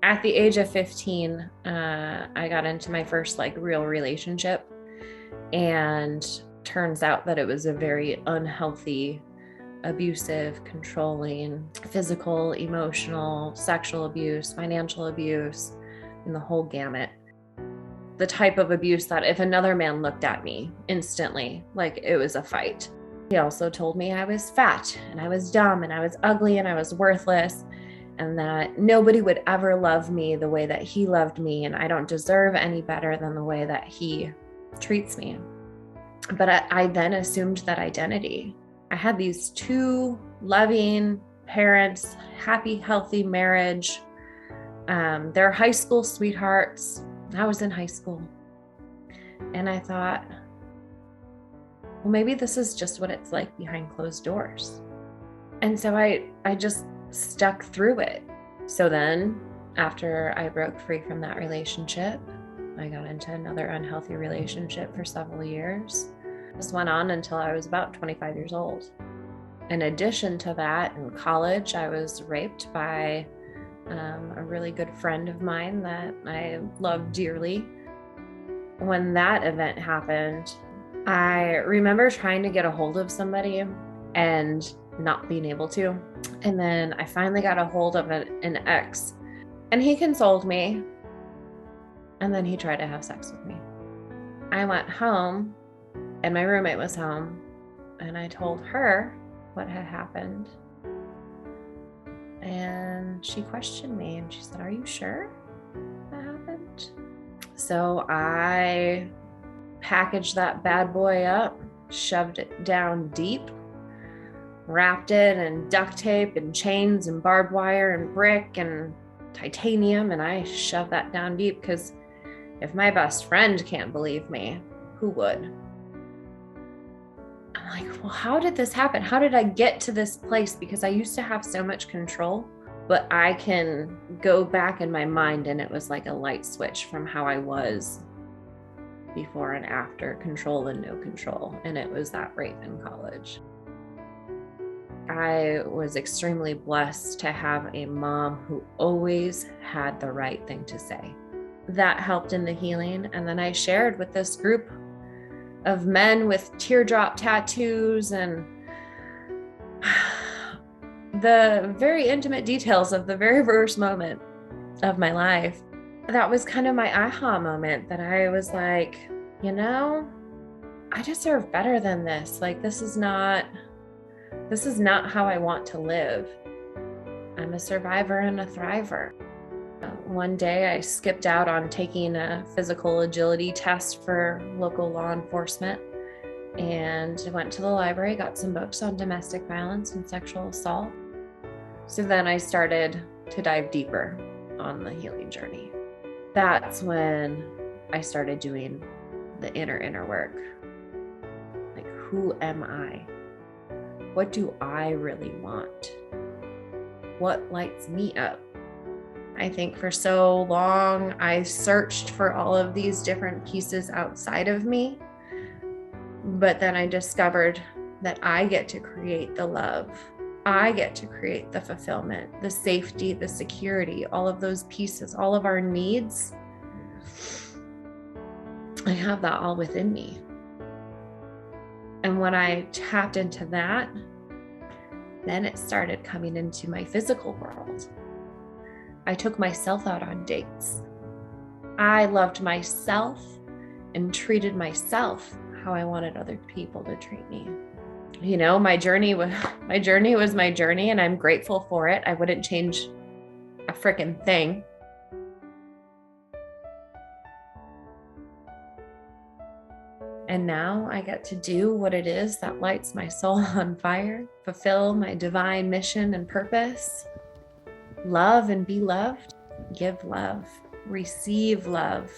At the age of 15, I got into my first real relationship, and turns out that it was a very unhealthy, abusive, controlling, physical, emotional, sexual abuse, financial abuse, and the whole gamut. The type of abuse that if another man looked at me instantly, it was a fight. He also told me I was fat and I was dumb and I was ugly and I was worthless, and that nobody would ever love me the way that he loved me, and I don't deserve any better than the way that he treats me. But I then assumed that identity. I had these two loving parents, happy, healthy marriage. They're high school sweethearts. I was in high school. And I thought, well, maybe this is just what it's like behind closed doors. And so I just stuck through it. So then, after I broke free from that relationship, I got into another unhealthy relationship for several years. This went on until I was about 25 years old. In addition to that, in college, I was raped by a really good friend of mine that I love dearly. When that event happened, I remember trying to get a hold of somebody and not being able to. And then I finally got a hold of an ex, and he consoled me. And then he tried to have sex with me. I went home, and my roommate was home, and I told her what had happened. And she questioned me, and she said, "Are you sure that happened?" So I packaged that bad boy up, shoved it down deep, wrapped it in duct tape and chains and barbed wire and brick and titanium, and I shoved that down deep, because if my best friend can't believe me, who would? I'm like, well, how did this happen? How did I get to this place? Because I used to have so much control, but I can go back in my mind, and it was like a light switch from how I was before and after, control and no control. And it was that rape in college. I was extremely blessed to have a mom who always had the right thing to say. That helped in the healing. And then I shared with this group of men with teardrop tattoos and the very intimate details of the very first moment of my life. That was kind of my aha moment, that I was like, I deserve better than this. This is not how I want to live. I'm a survivor and a thriver. One day I skipped out on taking a physical agility test for local law enforcement, and went to the library, got some books on domestic violence and sexual assault. So then I started to dive deeper on the healing journey. That's when I started doing the inner work. Who am I? What do I really want? What lights me up? I think for so long, I searched for all of these different pieces outside of me. But then I discovered that I get to create the love. I get to create the fulfillment, the safety, the security, all of those pieces, all of our needs. I have that all within me. And when I tapped into that, then it started coming into my physical world. I took myself out on dates. I loved myself and treated myself how I wanted other people to treat me. My journey was my journey, and I'm grateful for it. I wouldn't change a freaking thing. And now I get to do what it is that lights my soul on fire, fulfill my divine mission and purpose, love and be loved, give love, receive love,